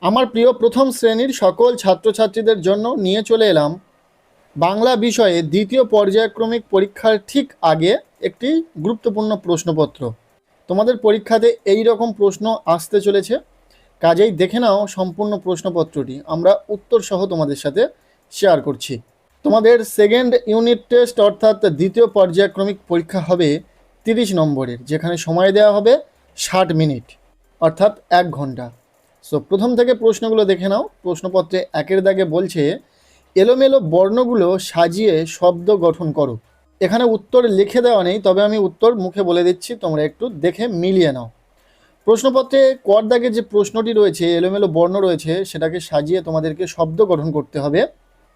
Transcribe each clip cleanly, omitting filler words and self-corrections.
আমার প্রিয় প্রথম শ্রেণীর সকল ছাত্রছাত্রীদের জন্য নিয়ে চলে এলাম বাংলা বিষয়ে দ্বিতীয় পর্যায়ক্রমিক পরীক্ষার ঠিক আগে একটি গুরুত্বপূর্ণ প্রশ্নপত্র। তোমাদের পরীক্ষাতে এই রকম প্রশ্ন আসতে চলেছে, কাজেই দেখে নাও সম্পূর্ণ প্রশ্নপত্রটি। আমরা উত্তর সহ তোমাদের সাথে শেয়ার করছি। তোমাদের সেকেন্ড ইউনিট টেস্ট অর্থাৎ দ্বিতীয় পর্যায়ক্রমিক পরীক্ষা হবে 30 নম্বরের, যেখানে সময় দেওয়া হবে 60 মিনিট অর্থাৎ 1 ঘন্টা। সো প্রথম থেকে প্রশ্নগুলো দেখে নাও। প্রশ্নপত্রে একের দাগে বলছে এলোমেলো বর্ণগুলো সাজিয়ে শব্দ গঠন করো। এখানে উত্তর লিখে দেওয়া নেই, তবে আমি উত্তর মুখে বলে দিচ্ছি, তোমরা একটু দেখে মিলিয়ে নাও। প্রশ্নপত্রে কর দাগে যে প্রশ্নটি রয়েছে, এলোমেলো বর্ণ রয়েছে, সেটাকে সাজিয়ে তোমাদেরকে শব্দ গঠন করতে হবে।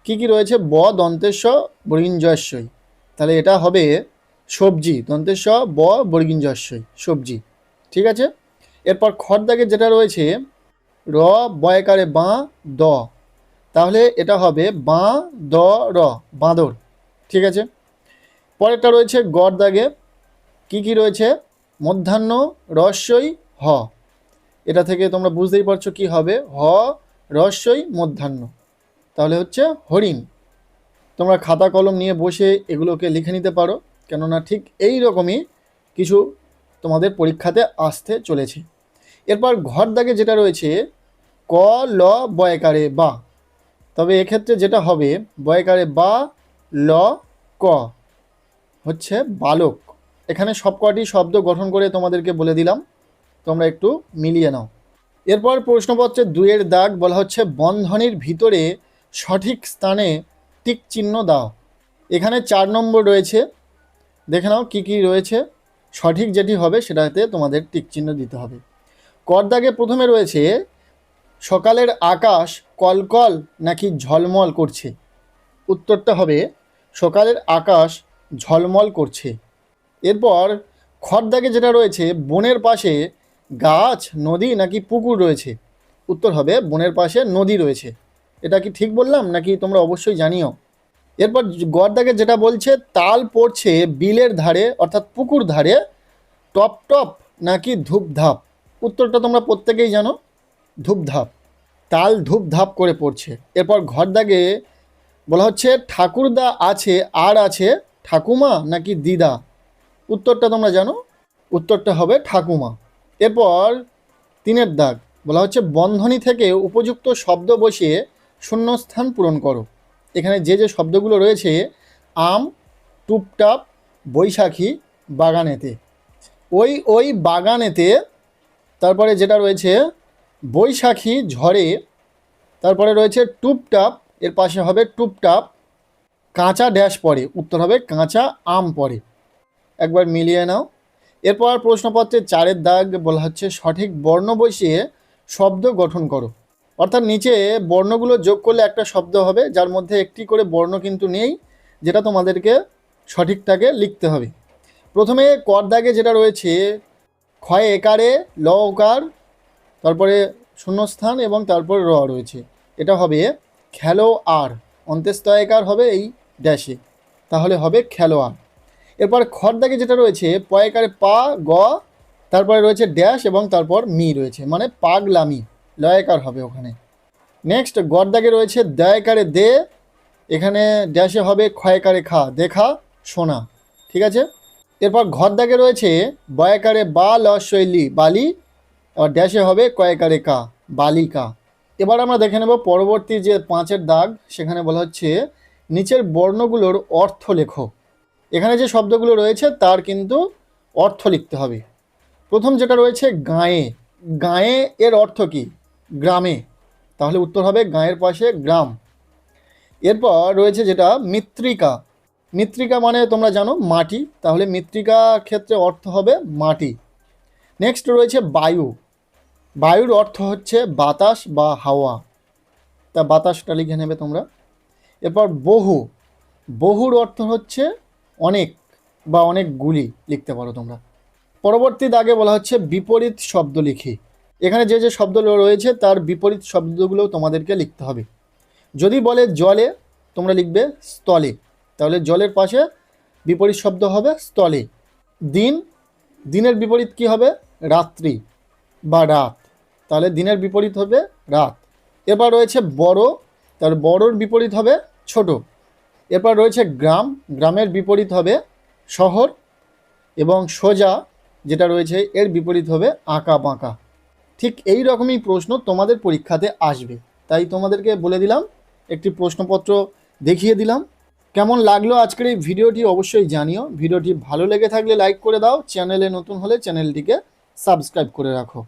কি কি রয়েছে? ব দন্তেশ বর্গীঞ্জয়স্বই, তাহলে এটা হবে সবজি। দন্তেশ ব বর্গীঞ্জয়স্বই, সবজি। ঠিক আছে। এরপর খর দাগে যেটা রয়েছে র বয়কারে বাঁ দ, তাহলে এটা হবে বাঁ দ র, বাঁদর। ঠিক আছে। পরেরটা রয়েছে গড় দাগে, কি কি রয়েছে? মধ্যাহ্ন রস্যই হ, এটা থেকে তোমরা বুঝতেই পারছো কি হবে, হ রস্যই মধ্যাহ্ন, তাহলে হচ্ছে হরিণ। তোমরা খাতা কলম নিয়ে বসে এগুলোকে লিখে নিতে পারো, কেননা ঠিক এই রকমই কিছু তোমাদের পরীক্ষাতে আসতে চলেছে। এরপর ঘর দাগে যেটা রয়েছে ক ল বয়কারে বা, তবে এক্ষেত্রে যেটা হবে বয়কারে বা ল ক হচ্ছে বালক। এখানে সবকটি শব্দ গঠন করে তোমাদেরকে বলে দিলাম, তোমরা একটু মিলিয়ে নাও। এরপর প্রশ্নপত্রে 2-এর দাগ বলা হচ্ছে বন্ধনীর ভিতরে সঠিক স্থানে টিক চিহ্ন দাও। এখানে 4 নম্বর রয়েছে, দেখে নাও কি কি রয়েছে। সঠিক যেটি হবে সেটাতে তোমাদের টিক চিহ্ন দিতে হবে। কর দাগে প্রথমে রয়েছে সকালের আকাশ কলকল নাকি ঝলমল করছে। উত্তরটা হবে সকালের আকাশ ঝলমল করছে। এরপর খর দাগে যেটা রয়েছে বনের পাশে গাছ নদী নাকি পুকুর রয়েছে। উত্তর হবে বনের পাশে নদী রয়েছে। এটা কি ঠিক বললাম নাকি তোমরা অবশ্যই জানিও। এরপর গড় দাগে যেটা বলছে তাল পড়ছে বিলের ধারে অর্থাৎ পুকুর ধারে, টপ টপ নাকি ধূপধাপ। উত্তরটা তোমরা প্রত্যেকেই জানো, ধূপধাপ। তাল ধূপধাপ করে পড়ছে। এরপর ঘর দাগে বলা হচ্ছে ঠাকুরদা আছে আর আছে ঠাকুমা নাকি দিদা। উত্তরটা তোমরা জানো, উত্তরটা হবে ঠাকুমা। এরপর 3-এর দাগ বলা হচ্ছে বন্ধনী থেকে উপযুক্ত শব্দ বসিয়ে শূন্যস্থান পূরণ করো। এখানে যে যে শব্দগুলো রয়েছে আম, টুপটাপ, বৈশাখী, বাগানেতে। ওই বাগানেতে, তারপরে যেটা রয়েছে বৈশাখী ঝড়ে, তারপরে রয়েছে টুপটাপ, এর পাশে হবে টুপটাপ কাঁচা ড্যাশ পড়ে। উত্তর হবে কাঁচা আম পড়ে। একবার মিলিয়ে নাও। এরপর প্রশ্নপত্রে 4-এর দাগ বলা হচ্ছে সঠিক বর্ণ বসিয়ে শব্দ গঠন করো। অর্থাৎ নিচে বর্ণগুলো যোগ করলে একটা শব্দ হবে, যার মধ্যে একটি করে বর্ণ কিন্তু নেই, যেটা তোমাদেরকে সঠিকটাকে লিখতে হবে। প্রথমে কর দাগে যেটা রয়েছে ক্ষয় একারে ল ওকার, তারপরে শূন্যস্থান এবং তারপরে র রয়েছে, এটা হবে খেলো আর, অন্ত্যেস্তয়কার হবে এই ড্যাশে, তাহলে হবে খেলোয়াড়। এরপর খর দাগে যেটা রয়েছে পয়কারে পা গ, তারপরে রয়েছে ড্যাশ এবং তারপর মি রয়েছে, মানে পাগলামি, লয়কার হবে ওখানে। নেক্সট গড় দাগে রয়েছে দয়কারে দে, এখানে ড্যাশে হবে ক্ষয়কারে খা, দেখা শোনা। ঠিক আছে। এরপর ঘর দাগে রয়েছে বয়কারে বা ল শৈলী বালি, আর ড্যাশে হবে কয়কারে কা, বালিকা। এবার আমরা দেখে নেব পরবর্তী যে 5-এর দাগ, সেখানে বলা হচ্ছে নিচের বর্ণগুলোর অর্থ লেখো। এখানে যে শব্দগুলো রয়েছে তার কিন্তু অর্থ লিখতে হবে। প্রথম যেটা রয়েছে গাঁয়ে, গাঁয়ে এর অর্থ কি? গ্রামে, তাহলে উত্তর হবে গাঁয়ের পাশে গ্রাম। এরপর রয়েছে যেটা মৃত্তিকা, মৃত্তিকা মানে তোমরা জানো মাটি, তাহলে মৃত্তিকা ক্ষেত্রে অর্থ হবে মাটি। নেক্সট রয়েছে বায়ু, বায়ুর অর্থ হচ্ছে বাতাস বা হাওয়া, তা বাতাসটা লিখে নেবে তোমরা। এরপর বহু, বহুর অর্থ হচ্ছে অনেক বা অনেকগুলি লিখতে পারো তোমরা। পরবর্তী দাগে বলা হচ্ছে বিপরীত শব্দ লিখি। এখানে যে যে শব্দগুলো রয়েছে তার বিপরীত শব্দগুলো তোমাদেরকে লিখতে হবে। যদি বলে জলে, তোমরা লিখবে স্থলে, তাহলে জলের পাশে বিপরীত শব্দ হবে স্থলে। দিন, দিনের বিপরীত কি হবে? রাত্রি বা রাত, তাহলে দিনের বিপরীত হবে রাত। এরপর রয়েছে বড়, তার বড়র বিপরীত হবে ছোট। এরপর রয়েছে গ্রাম, গ্রামের বিপরীত হবে শহর। এবং সোজা যেটা রয়েছে এর বিপরীত হবে আঁকা বাঁকা। ঠিক এই রকমই প্রশ্ন তোমাদের পরীক্ষাতে আসবে, তাই তোমাদেরকে বলে দিলাম, একটি প্রশ্নপত্র দেখিয়ে দিলাম। কেমন লাগলো আজকের এই ভিডিওটি অবশ্যই জানিও। ভিডিওটি ভালো লেগে থাকলে লাইক করে দাও, চ্যানেলে নতুন হলে চ্যানেলটিকে সাবস্ক্রাইব করে রাখো।